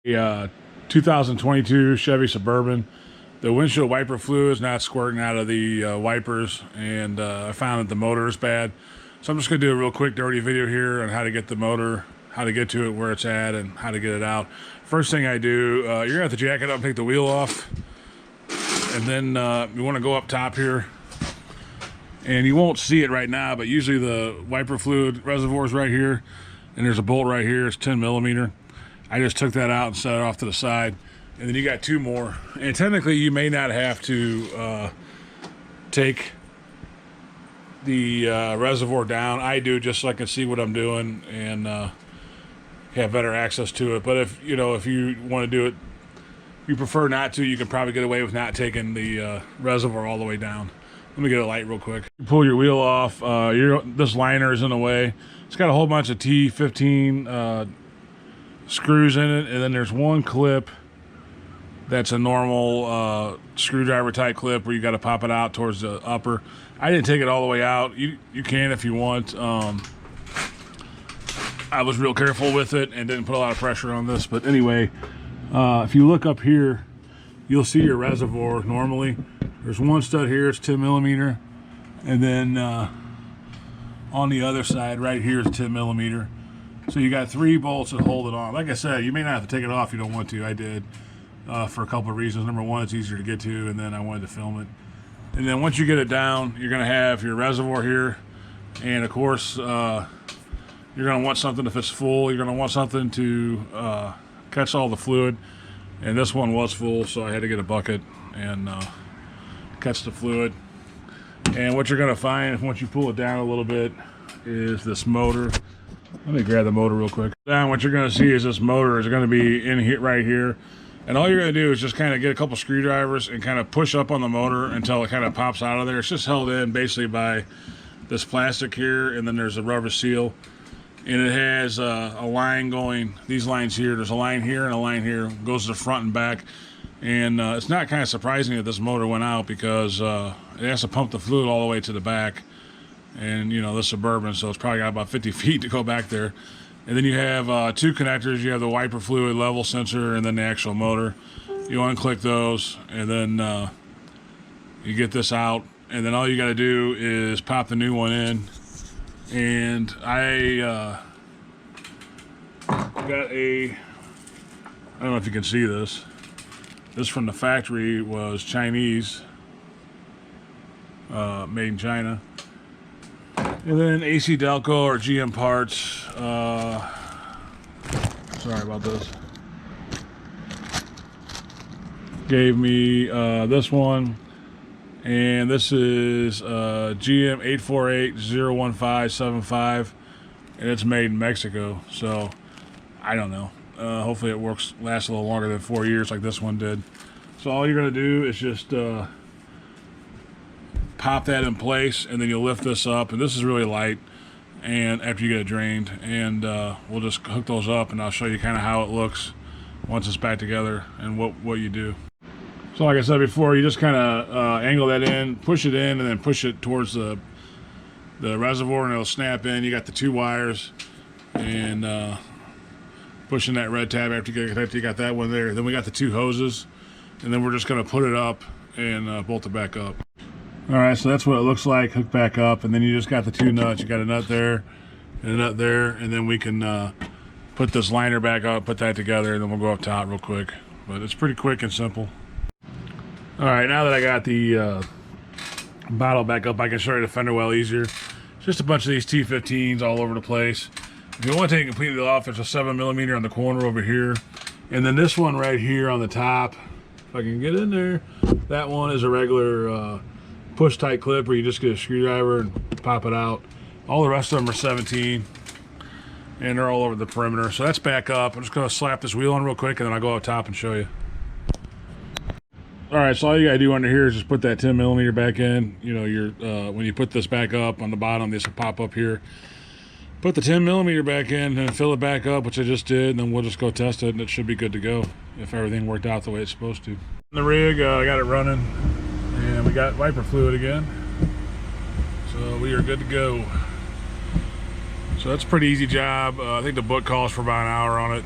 The 2022 Chevy Suburban. The windshield wiper fluid is not squirting out of the wipers, and I found that the motor is bad. So I'm just going to do a real quick dirty video here on how to get the motor, how to get to it where it's at, and how to get it out. First thing I do, you're going to have to jack it up and take the wheel off. And then you want to go up top here. And you won't see it right now, but usually the wiper fluid reservoir is right here. And there's a bolt right here, it's 10 millimeter. I just took that out and set it off to the side. And then you got two more. And technically you may not have to take the reservoir down. I do, just so I can see what I'm doing and have better access to it. But if you want to do it, you prefer not to, you can probably get away with not taking the reservoir all the way down. Let me get a light real quick. You pull your wheel off. This liner is in the way. It's got a whole bunch of T15 screws in it, and then there's one clip that's a normal screwdriver type clip where you got to pop it out towards the upper. I didn't take it all the way out. You can if you want. I was real careful with it and didn't put a lot of pressure on this. But anyway, if you look up here, you'll see your reservoir normally. There's one stud here, it's 10 millimeter. And then on the other side right here is 10 millimeter. So you got three bolts that hold it on. Like I said, you may not have to take it off if you don't want to. I did for a couple of reasons. Number one, it's easier to get to, and then I wanted to film it. And then once you get it down, you're gonna have your reservoir here. And of course, you're gonna want something, if it's full, you're gonna want something to catch all the fluid. And this one was full, so I had to get a bucket and catch the fluid. And what you're going to find once you pull it down a little bit is this motor. Let me grab the motor real quick. Down, what you're going to see is this motor is going to be in here, right here. And all you're going to do is just kind of get a couple screwdrivers and kind of push up on the motor until it kind of pops out of there. It's just held in basically by this plastic here, and then there's a rubber seal. And it has a line going, these lines here, there's a line here and a line here, goes to the front and back. And it's not kind of surprising that this motor went out, because it has to pump the fluid all the way to the back. And this Suburban, so it's probably got about 50 feet to go back there. And then you have two connectors. You have the wiper fluid level sensor and then the actual motor. You unclick those, and then you get this out. And then all you got to do is pop the new one in. And I got I don't know if you can see this. This from the factory was Chinese, made in China. And then AC Delco or GM parts. Sorry about this. Gave me this one. And this is GM 848-01575, and it's made in Mexico. So I don't know. Hopefully it lasts a little longer than 4 years like this one did. So all you're gonna do is just pop that in place, and then you'll lift this up. And this is really light. And after you get it drained, and we'll just hook those up, and I'll show you kind of how it looks once it's back together and what you do. So like I said before, you just kind of angle that in, push it in, and then push it towards the reservoir, and it'll snap in. You got the two wires, and pushing that red tab after you get connected. You got that one there. Then we got the two hoses, and then we're just going to put it up and bolt it back up. All right, so that's what it looks like, hooked back up, and then you just got the two nuts. You got a nut there and a nut there, and then we can put this liner back up, put that together, and then we'll go up top real quick. But it's pretty quick and simple. All right, now that I got the bottle back up, I can show you the fender well easier. It's just a bunch of these T15s all over the place. If you want to take it completely off, there's a 7 millimeter on the corner over here. And then this one right here on the top, if I can get in there, that one is a regular push type clip where you just get a screwdriver and pop it out. All the rest of them are 17, and they're all over the perimeter. So that's back up. I'm just going to slap this wheel on real quick, and then I'll go up top and show you. All right, so all you gotta do under here is just put that 10 millimeter back in. When you put this back up on the bottom, this will pop up here. Put the 10 millimeter back in and fill it back up, which I just did, and then we'll just go test it, and it should be good to go if everything worked out the way it's supposed to. In the rig, I got it running, and we got wiper fluid again, so we are good to go. So So that's a pretty easy job. I think the book calls for about an hour on it.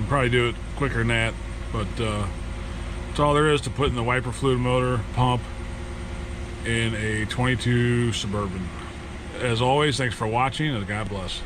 Probably do it quicker than that, but that's all there is to putting the wiper fluid motor pump in a 22 Suburban. As always, thanks for watching, and God bless.